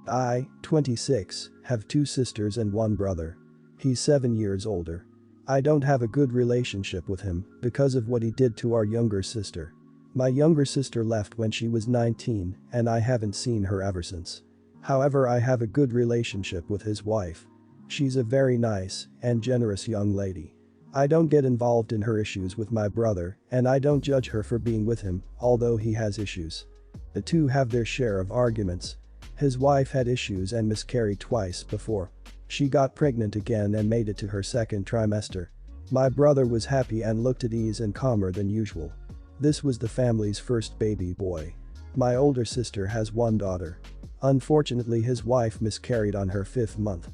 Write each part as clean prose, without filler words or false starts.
I, 26, have two sisters and one brother. He's 7 years older. I don't have a good relationship with him because of what he did to our younger sister. My younger sister left when she was 19 and I haven't seen her ever since. However, I have a good relationship with his wife. She's a very nice and generous young lady. I don't get involved in her issues with my brother and I don't judge her for being with him, although he has issues. The two have their share of arguments. His wife had issues and miscarried twice before. She got pregnant again and made it to her second trimester. My brother was happy and looked at ease and calmer than usual. This was the family's first baby boy. My older sister has one daughter. Unfortunately, his wife miscarried on her 5th month.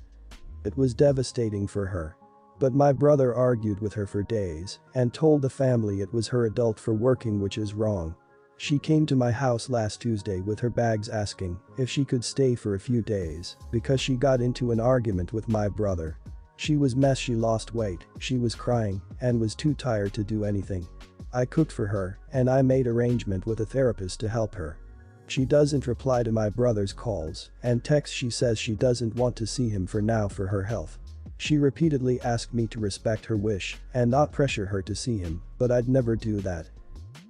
It was devastating for her. But my brother argued with her for days and told the family it was her adult for working, which is wrong. She came to my house last Tuesday with her bags asking if she could stay for a few days because she got into an argument with my brother. She was mess, she lost weight, she was crying and was too tired to do anything. I cooked for her and I made arrangement with a therapist to help her. She doesn't reply to my brother's calls and texts. She says she doesn't want to see him for now for her health. She repeatedly asked me to respect her wish and not pressure her to see him, but I'd never do that.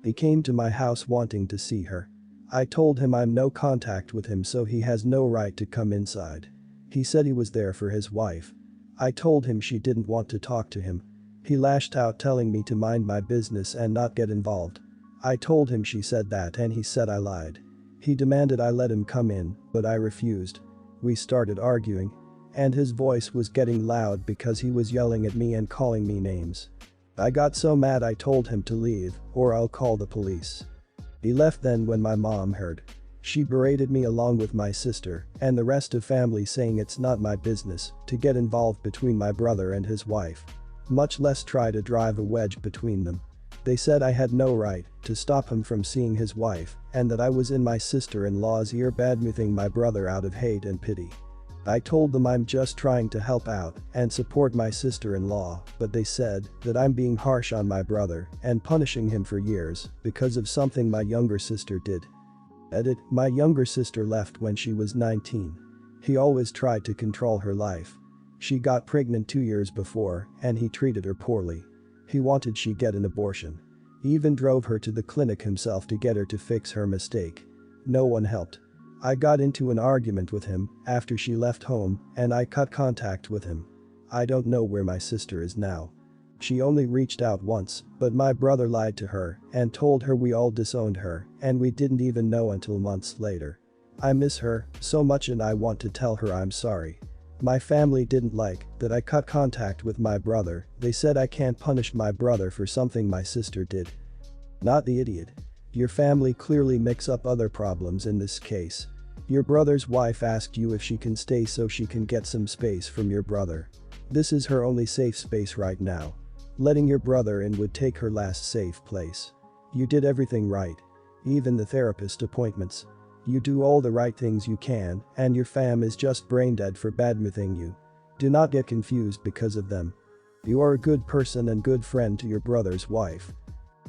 He came to my house wanting to see her. I told him I'm no contact with him, so he has no right to come inside. He said he was there for his wife. I told him she didn't want to talk to him. He lashed out telling me to mind my business and not get involved. I told him she said that and he said I lied. He demanded I let him come in, but I refused. We started arguing. And his voice was getting loud because he was yelling at me and calling me names. I got so mad I told him to leave or I'll call the police. He left then when my mom heard. She berated me along with my sister and the rest of family, saying it's not my business to get involved between my brother and his wife, much less try to drive a wedge between them. They said I had no right to stop him from seeing his wife and that I was in my sister-in-law's ear badmouthing my brother out of hate and pity. I told them I'm just trying to help out and support my sister-in-law, but they said that I'm being harsh on my brother and punishing him for years because of something my younger sister did. Edit: my younger sister left when she was 19. He always tried to control her life. She got pregnant 2 years before and he treated her poorly. He wanted she get an abortion. He even drove her to the clinic himself to get her to fix her mistake. No one helped. I got into an argument with him after she left home and I cut contact with him. I don't know where my sister is now. She only reached out once, but my brother lied to her and told her we all disowned her and we didn't even know until months later. I miss her so much and I want to tell her I'm sorry. My family didn't like that I cut contact with my brother. They said I can't punish my brother for something my sister did. Not the idiot. Your family clearly mix up other problems in this case. Your brother's wife asked you if she can stay so she can get some space from your brother. This is her only safe space right now. Letting your brother in would take her last safe place. You did everything right. Even the therapist appointments. You do all the right things you can and your fam is just brain dead for badmouthing you. Do not get confused because of them. You are a good person and good friend to your brother's wife.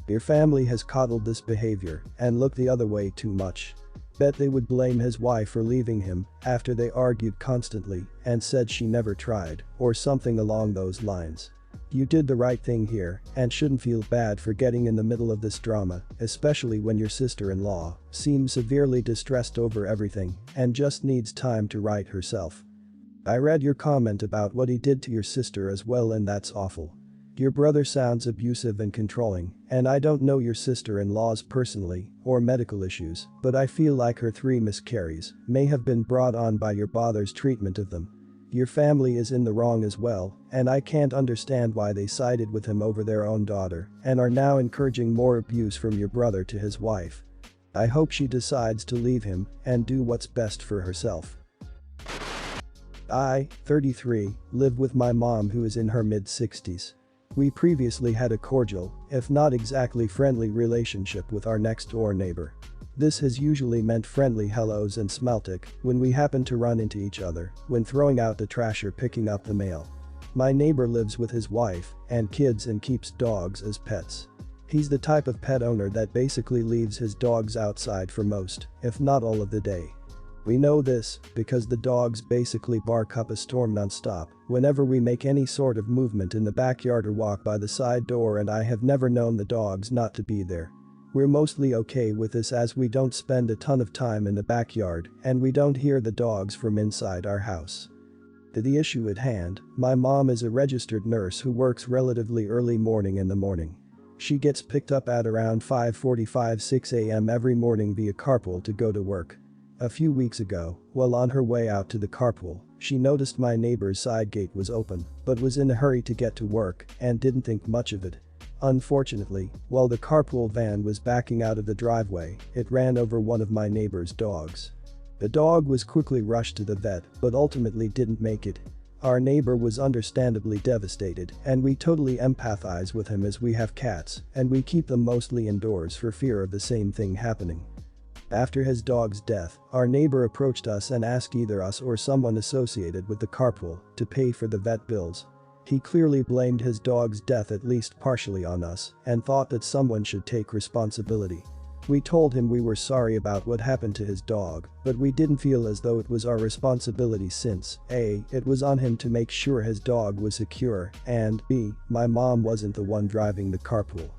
Your family has coddled this behavior and looked the other way too much. Bet they would blame his wife for leaving him after they argued constantly and said she never tried or something along those lines. You did the right thing here and shouldn't feel bad for getting in the middle of this drama, especially when your sister-in-law seems severely distressed over everything and just needs time to right herself. I read your comment about what he did to your sister as well, and that's awful. Your brother sounds abusive and controlling, and I don't know your sister-in-law's personally or medical issues, but I feel like her 3 miscarries may have been brought on by your brother's treatment of them. Your family is in the wrong as well, and I can't understand why they sided with him over their own daughter and are now encouraging more abuse from your brother to his wife. I hope she decides to leave him and do what's best for herself. I, 33, live with my mom who is in her mid-60s. We previously had a cordial, if not exactly friendly relationship with our next-door neighbor. This has usually meant friendly hellos and smeltic when we happen to run into each other when throwing out the trash or picking up the mail. My neighbor lives with his wife and kids and keeps dogs as pets. He's the type of pet owner that basically leaves his dogs outside for most, if not all of the day. We know this because the dogs basically bark up a storm non-stop whenever we make any sort of movement in the backyard or walk by the side door, and I have never known the dogs not to be there. We're mostly okay with this as we don't spend a ton of time in the backyard and we don't hear the dogs from inside our house. To the issue at hand, my mom is a registered nurse who works relatively early morning in the morning. She gets picked up at around 5:45-6 a.m. every morning via carpool to go to work. A few weeks ago, while on her way out to the carpool, she noticed my neighbor's side gate was open, but was in a hurry to get to work and didn't think much of it. Unfortunately, while the carpool van was backing out of the driveway, it ran over one of my neighbor's dogs. The dog was quickly rushed to the vet but ultimately didn't make it. Our neighbor was understandably devastated, and we totally empathize with him as we have cats and we keep them mostly indoors for fear of the same thing happening. After his dog's death, our neighbor approached us and asked either us or someone associated with the carpool to pay for the vet bills. He clearly blamed his dog's death at least partially on us and thought that someone should take responsibility. We told him we were sorry about what happened to his dog, but we didn't feel as though it was our responsibility since A, it was on him to make sure his dog was secure, and B, my mom wasn't the one driving the carpool.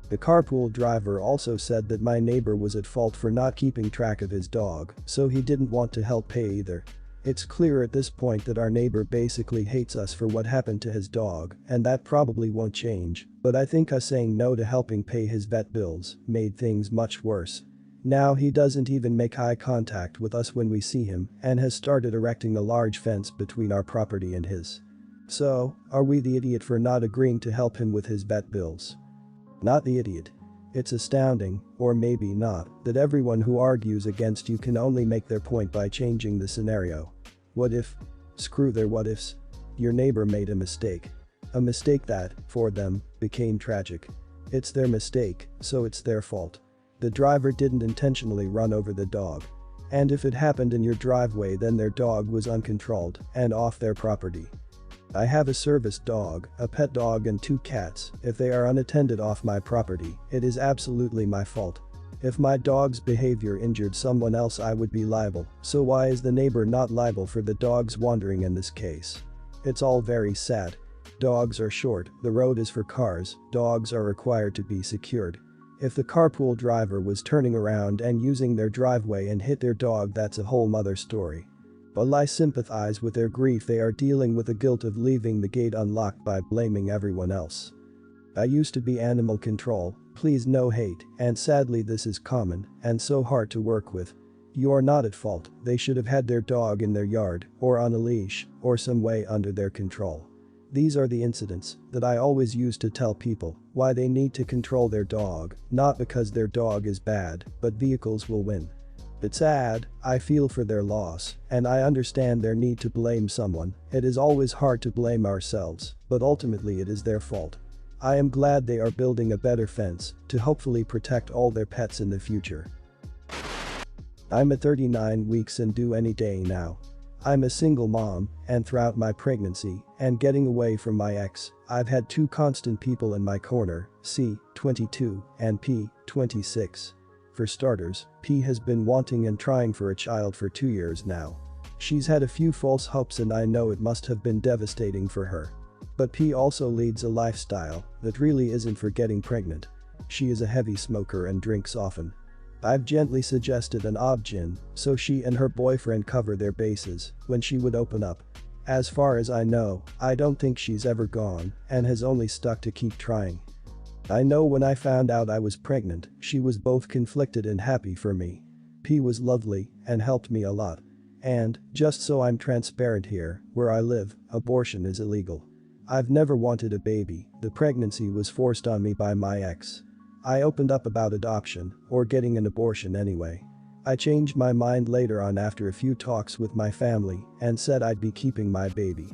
The carpool driver also said that my neighbor was at fault for not keeping track of his dog, so he didn't want to help pay either. It's clear at this point that our neighbor basically hates us for what happened to his dog, and that probably won't change, but I think us saying no to helping pay his vet bills made things much worse. Now he doesn't even make eye contact with us when we see him and has started erecting a large fence between our property and his. So, are we the idiot for not agreeing to help him with his vet bills? Not the idiot. It's astounding, or maybe not, that everyone who argues against you can only make their point by changing the scenario. What if? Screw their what ifs. Your neighbor made a mistake. A mistake that, for them, became tragic. It's their mistake, so it's their fault. The driver didn't intentionally run over the dog. And if it happened in your driveway, then their dog was uncontrolled and off their property. I have a service dog, a pet dog and 2 cats. If they are unattended off my property, it is absolutely my fault. If my dog's behavior injured someone else, I would be liable, so why is the neighbor not liable for the dog's wandering in this case? It's all very sad. Dogs are short, the road is for cars, dogs are required to be secured. If the carpool driver was turning around and using their driveway and hit their dog, that's a whole nother story. While I sympathize with their grief, they are dealing with the guilt of leaving the gate unlocked by blaming everyone else. I used to be animal control, please no hate, and sadly this is common and so hard to work with. You are not at fault, they should have had their dog in their yard, or on a leash, or some way under their control. These are the incidents that I always use to tell people why they need to control their dog, not because their dog is bad, but vehicles will win. It's sad, I feel for their loss, and I understand their need to blame someone. It is always hard to blame ourselves, but ultimately it is their fault. I am glad they are building a better fence to hopefully protect all their pets in the future. I'm at 39 weeks and due any day now. I'm a single mom, and throughout my pregnancy and getting away from my ex, I've had 2 constant people in my corner, C, 22, and P, 26. For starters, P has been wanting and trying for a child for 2 years now. She's had a few false hopes and I know it must have been devastating for her. But P also leads a lifestyle that really isn't for getting pregnant. She is a heavy smoker and drinks often. I've gently suggested an ob-gyn so she and her boyfriend cover their bases when she would open up. As far as I know, I don't think she's ever gone and has only stuck to keep trying. I know when I found out I was pregnant, she was both conflicted and happy for me. P was lovely and helped me a lot. And, just so I'm transparent here, where I live, abortion is illegal. I've never wanted a baby, the pregnancy was forced on me by my ex. I opened up about adoption, or getting an abortion anyway. I changed my mind later on after a few talks with my family and said I'd be keeping my baby.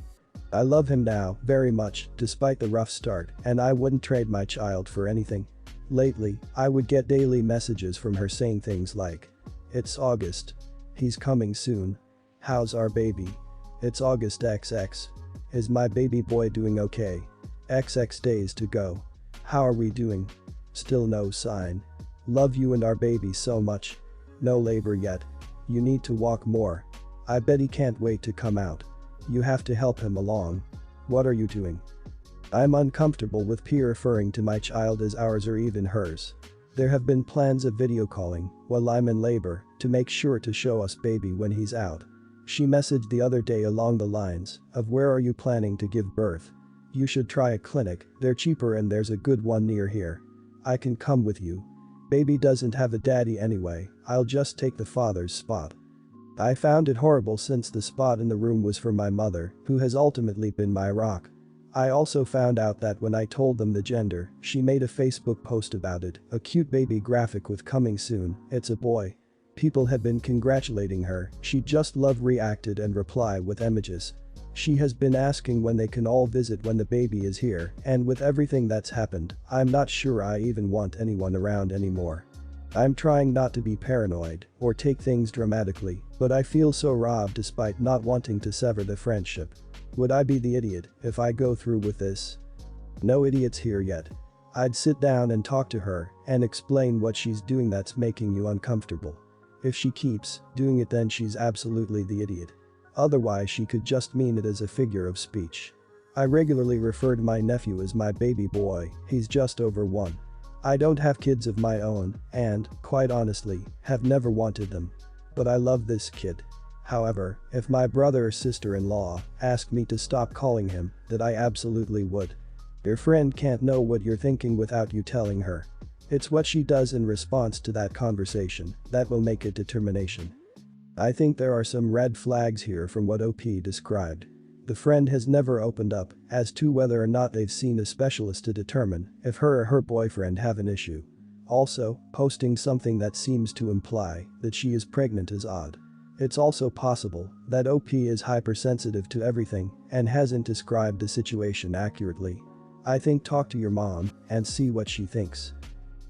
I love him now very much despite the rough start, and I wouldn't trade my child for anything. Lately, I would get daily messages from her saying things like, "It's August. He's coming soon. How's our baby? It's August XX. Is my baby boy doing okay? XX days to go. How are we doing? Still no sign. Love you and our baby so much. No labor yet. You need to walk more. I bet he can't wait to come out. You have to help him along. What are you doing? I'm uncomfortable with P referring to my child as ours or even hers. There have been plans of video calling while I'm in labor to make sure to show us baby when he's out. She messaged the other day along the lines of where are you planning to give birth? You should try a clinic, they're cheaper and there's a good one near here. I can come with you. Baby doesn't have a daddy anyway, I'll just take the father's spot. I found it horrible since the spot in the room was for my mother, who has ultimately been my rock. I also found out that when I told them the gender, she made a Facebook post about it, a cute baby graphic with coming soon, it's a boy. People have been congratulating her, she just love reacted and reply with images. She has been asking when they can all visit when the baby is here, and with everything that's happened, I'm not sure I even want anyone around anymore. I'm trying not to be paranoid or take things dramatically, but I feel so robbed despite not wanting to sever the friendship. Would I be the idiot if I go through with this? No idiots here yet. I'd sit down and talk to her and explain what she's doing that's making you uncomfortable. If she keeps doing it, then she's absolutely the idiot. Otherwise she could just mean it as a figure of speech. I regularly refer to my nephew as my baby boy, he's just over 1. I don't have kids of my own and, quite honestly, have never wanted them. But I love this kid. However, if my brother or sister-in-law asked me to stop calling him, that I absolutely would. Your friend can't know what you're thinking without you telling her. It's what she does in response to that conversation that will make a determination. I think there are some red flags here from what OP described. The friend has never opened up as to whether or not they've seen a specialist to determine if her or her boyfriend have an issue. Also, posting something that seems to imply that she is pregnant is odd. It's also possible that OP is hypersensitive to everything and hasn't described the situation accurately. I think talk to your mom and see what she thinks.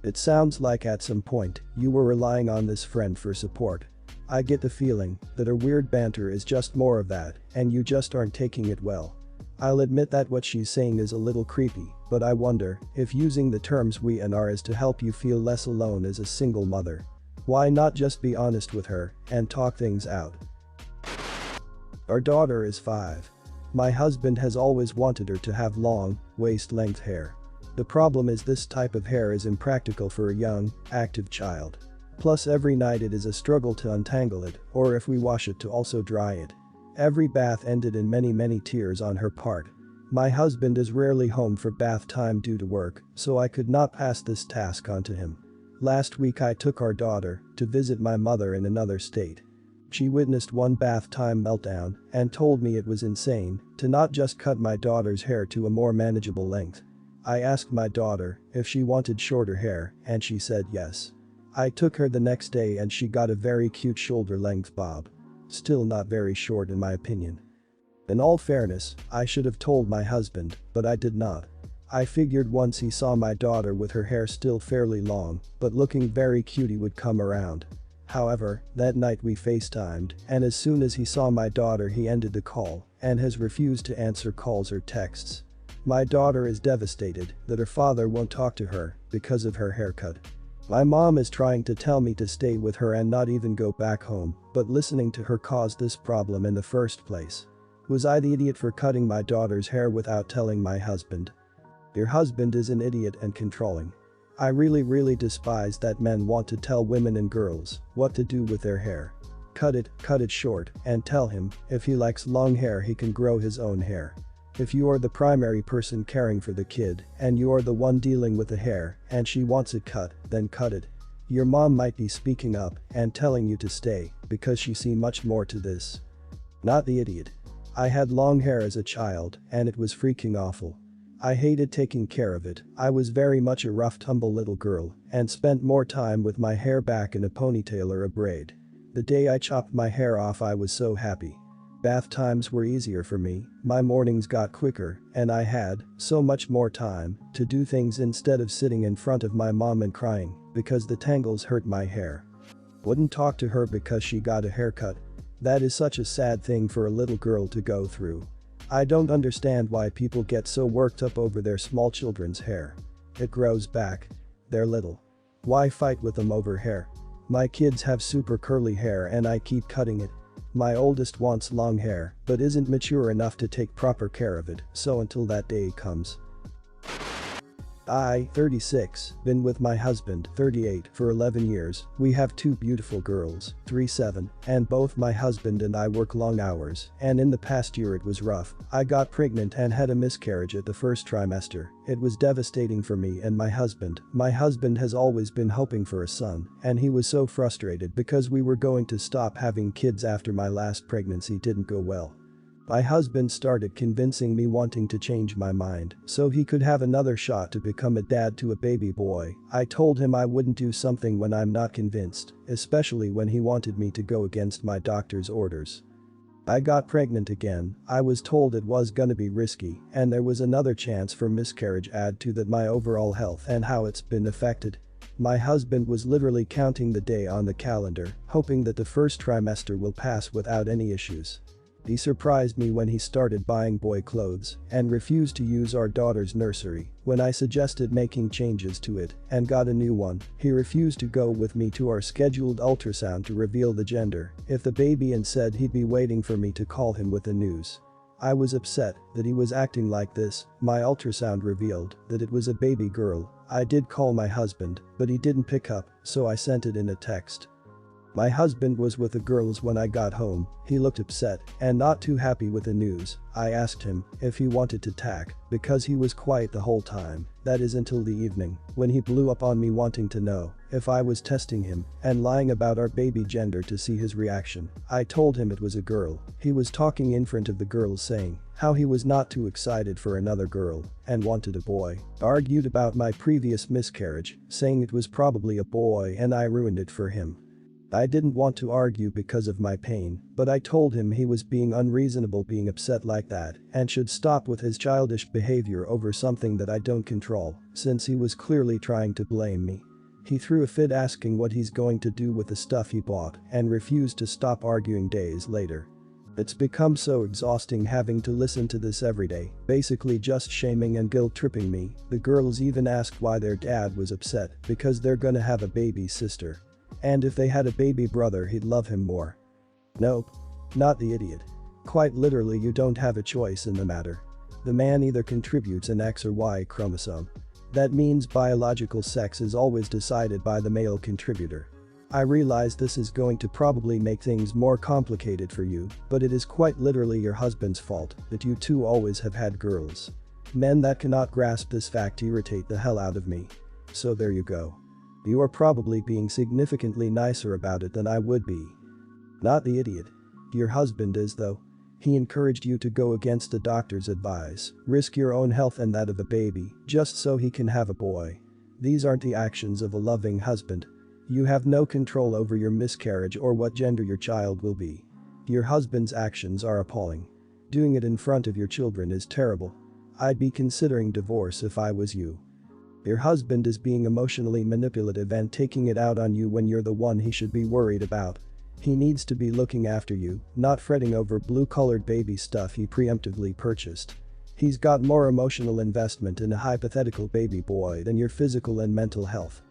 It sounds like at some point you were relying on this friend for support. I get the feeling that her weird banter is just more of that and you just aren't taking it well. I'll admit that what she's saying is a little creepy, but I wonder if using the terms we and are is to help you feel less alone as a single mother. Why not just be honest with her and talk things out? Our daughter is 5. My husband has always wanted her to have long, waist-length hair. The problem is this type of hair is impractical for a young, active child. Plus every night it is a struggle to untangle it or if we wash it to also dry it. Every bath ended in many tears on her part. My husband is rarely home for bath time due to work, so I could not pass this task on to him. Last week I took our daughter to visit my mother in another state. She witnessed one bath time meltdown and told me it was insane to not just cut my daughter's hair to a more manageable length. I asked my daughter if she wanted shorter hair and she said yes. I took her the next day and she got a very cute shoulder-length bob. Still not very short in my opinion. In all fairness, I should have told my husband, but I did not. I figured once he saw my daughter with her hair still fairly long, but looking very cute he would come around. However, that night we FaceTimed and as soon as he saw my daughter he ended the call and has refused to answer calls or texts. My daughter is devastated that her father won't talk to her because of her haircut. My mom is trying to tell me to stay with her and not even go back home, but listening to her caused this problem in the first place. Was I the idiot for cutting my daughter's hair without telling my husband? Your husband is an idiot and controlling. I really despise that men want to tell women and girls what to do with their hair. Cut it short, and tell him if he likes long hair he can grow his own hair. If you are the primary person caring for the kid and you are the one dealing with the hair and she wants it cut, then cut it. Your mom might be speaking up and telling you to stay because she sees much more to this. Not the idiot. I had long hair as a child and it was freaking awful. I hated taking care of it. I was very much a rough tumble little girl and spent more time with my hair back in a ponytail or a braid. The day I chopped my hair off I was so happy. Bath times were easier for me, my mornings got quicker, and I had so much more time to do things instead of sitting in front of my mom and crying because the tangles hurt my hair. Wouldn't talk to her because she got a haircut. That is such a sad thing for a little girl to go through. I don't understand why people get so worked up over their small children's hair. It grows back. They're little. Why fight with them over hair? My kids have super curly hair and I keep cutting it. My oldest wants long hair but isn't mature enough to take proper care of it, so until that day comes. I, 36, been with my husband, 38, for 11 years. We have 2 beautiful girls, 3, 7, and both my husband and I work long hours, and in the past year it was rough. I got pregnant and had a miscarriage at the first trimester. It was devastating for me and my husband. My husband has always been hoping for a son, and he was so frustrated because we were going to stop having kids after my last pregnancy didn't go well. My husband started convincing me wanting to change my mind so he could have another shot to become a dad to a baby boy. I told him I wouldn't do something when I'm not convinced, especially when he wanted me to go against my doctor's orders. I got pregnant again. I was told it was gonna be risky and there was another chance for miscarriage. Add to that my overall health and how it's been affected. My husband was literally counting the day on the calendar, hoping that the first trimester will pass without any issues. He surprised me when he started buying boy clothes and refused to use our daughter's nursery when I suggested making changes to it and got a new one. He refused to go with me to our scheduled ultrasound to reveal the gender if the baby and said he'd be waiting for me to call him with the news. I was upset that he was acting like this. My ultrasound revealed that it was a baby girl. I did call my husband, but he didn't pick up, so I sent it in a text. My husband was with the girls when I got home. He looked upset and not too happy with the news. I asked him if he wanted to tack because he was quiet the whole time, that is until the evening, when he blew up on me wanting to know if I was testing him and lying about our baby gender to see his reaction. I told him it was a girl. He was talking in front of the girls saying how he was not too excited for another girl and wanted a boy. Argued about my previous miscarriage, saying it was probably a boy and I ruined it for him. I didn't want to argue because of my pain, but I told him he was being unreasonable being upset like that and should stop with his childish behavior over something that I don't control, since he was clearly trying to blame me. He threw a fit asking what he's going to do with the stuff he bought and refused to stop arguing days later. It's become so exhausting having to listen to this every day, basically just shaming and guilt-tripping me. The girls even asked why their dad was upset because they're gonna have a baby sister. And if they had a baby brother he'd love him more. Nope. Not the idiot. Quite literally you don't have a choice in the matter. The man either contributes an X or Y chromosome. That means biological sex is always decided by the male contributor. I realize this is going to probably make things more complicated for you, but it is quite literally your husband's fault that you two always have had girls. Men that cannot grasp this fact irritate the hell out of me. So there you go. You are probably being significantly nicer about it than I would be. Not the idiot. Your husband is though. He encouraged you to go against the doctor's advice, risk your own health and that of a baby, just so he can have a boy. These aren't the actions of a loving husband. You have no control over your miscarriage or what gender your child will be. Your husband's actions are appalling. Doing it in front of your children is terrible. I'd be considering divorce if I was you. Your husband is being emotionally manipulative and taking it out on you when you're the one he should be worried about. He needs to be looking after you, not fretting over blue-colored baby stuff he preemptively purchased. He's got more emotional investment in a hypothetical baby boy than your physical and mental health.